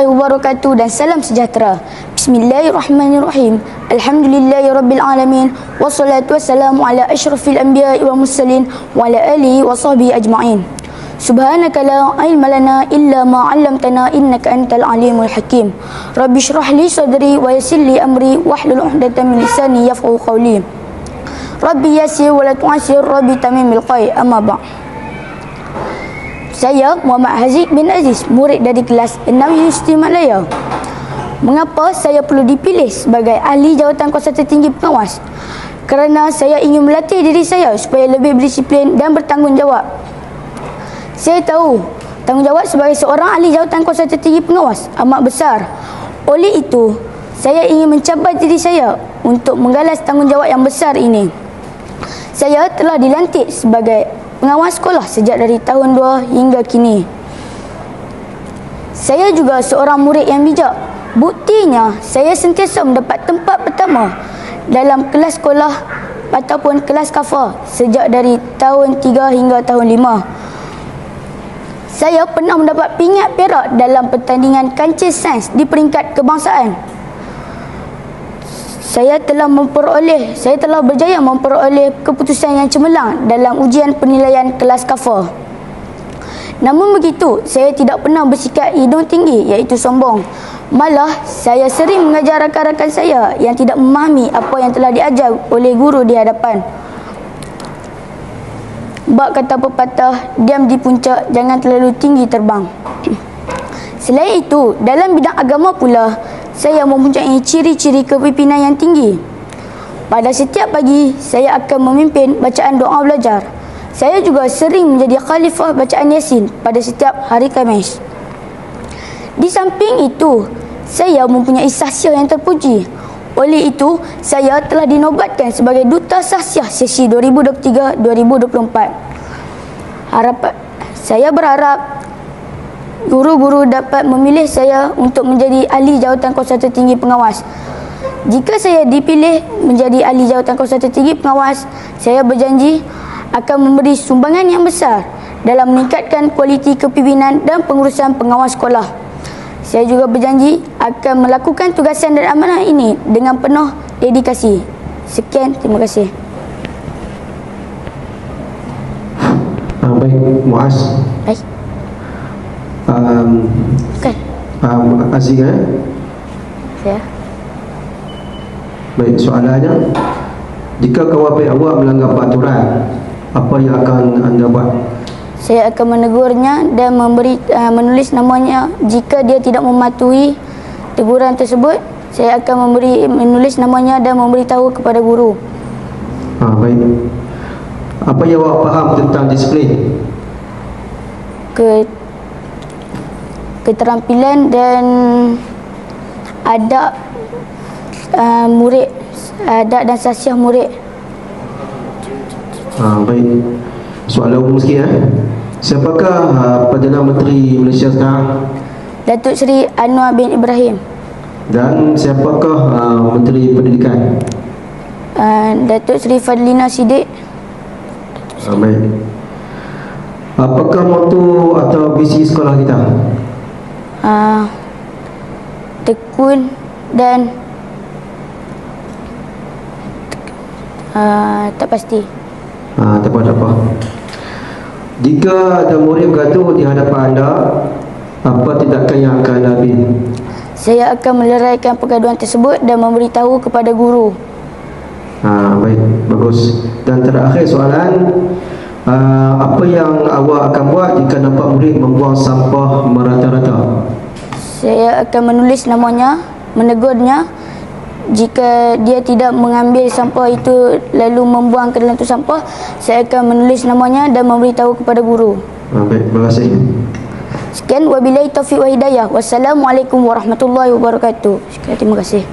wabarakatuh dan salam sejahtera. Bismillahirrahmanirrahim. Alhamdulillahirabbil alamin wassalatu wassalamu ala asyrafil anbiya'i wal mursalin wa ala alihi wa sahbihi ajma'in. Subhanaka la ilma lana illa ma 'allamtana innaka antal alimul hakim. Rabbi shrah li sadri wa yassir li amri wahlul 'uqdatam min lisani yafqahu qawli. Rabbi yassir wa la tu'assir, Rabbi tamimil khair. Amma ba'd. Saya Muhammad Haziq bin Aziz, murid dari kelas 6 Universiti Malaya. Mengapa saya perlu dipilih sebagai ahli jawatan kuasa tertinggi pengawas? Kerana saya ingin melatih diri saya supaya lebih berdisiplin dan bertanggungjawab. Saya tahu tanggungjawab sebagai seorang ahli jawatan kuasa tertinggi pengawas amat besar. Oleh itu, saya ingin mencabar diri saya untuk menggalas tanggungjawab yang besar ini. Saya telah dilantik sebagai pengawas sekolah sejak dari tahun 2 hingga kini. Saya juga seorang murid yang bijak. Buktinya, saya sentiasa mendapat tempat pertama dalam kelas sekolah ataupun kelas kafah sejak dari tahun 3 hingga tahun 5. Saya pernah mendapat pingat perak dalam pertandingan kancil sains di peringkat kebangsaan. Saya telah berjaya memperoleh keputusan yang cemerlang dalam ujian penilaian kelas kafah. Namun begitu, saya tidak pernah bersikap hidung tinggi iaitu sombong. Malah, saya sering mengajar rakan-rakan saya yang tidak memahami apa yang telah diajar oleh guru di hadapan. Bab kata pepatah, diam di puncak, jangan terlalu tinggi terbang. Selain itu, dalam bidang agama pula, saya mempunyai ciri-ciri kepimpinan yang tinggi. Pada setiap pagi, saya akan memimpin bacaan doa belajar. Saya juga sering menjadi khalifah bacaan Yasin pada setiap hari Khamis. Di samping itu, saya mempunyai sahsiah yang terpuji. Oleh itu, saya telah dinobatkan sebagai duta sahsiah sesi 2023-2024. Saya berharap guru-guru dapat memilih saya untuk menjadi ahli jawatan kuasa tertinggi pengawas. Jika saya dipilih menjadi ahli jawatan kuasa tertinggi pengawas, saya berjanji akan memberi sumbangan yang besar dalam meningkatkan kualiti kepimpinan dan pengurusan pengawas sekolah. Saya juga berjanji akan melakukan tugasan dan amanah ini dengan penuh dedikasi. Sekian, terima kasih. Baik, Muaz. Baik. Aziz, Ya. Baik, soalannya, jika kawan awak melanggar peraturan, apa yang akan anda buat? Saya akan menegurnya dan menulis namanya. Jika dia tidak mematuhi teguran tersebut, saya akan menulis namanya dan memberitahu kepada guru. Baik. Apa yang awak faham tentang disiplin? Keterampilan dan adab murid, adab dan sahsiah murid. Baik. Soalan umum sikit. Siapakah Perdana Menteri Malaysia sekarang? Datuk Seri Anwar bin Ibrahim. Dan siapakah Menteri Pendidikan? Datuk Seri Fadlina Siddiq. Baik. Apakah moto atau visi sekolah kita? Tekun dan tak pasti. Tak apa. Jika ada murid bergaduh di hadapan anda, apa tindakan yang akan anda ambil? Saya akan meleraikan pergaduhan tersebut dan memberitahu kepada guru. Baik, bagus. Dan terakhir soalan, apa yang awak akan buat jika nampak murid membuang sampah merata-rata? Saya akan menulis namanya, menegurnya. Jika dia tidak mengambil sampah itu lalu membuang ke dalam tu sampah, saya akan menulis namanya dan memberitahu kepada guru. Baik, terima kasih. Sekian, wabillahi taufiq wa hidayah. Wassalamualaikum warahmatullahi wabarakatuh. Sekian, terima kasih.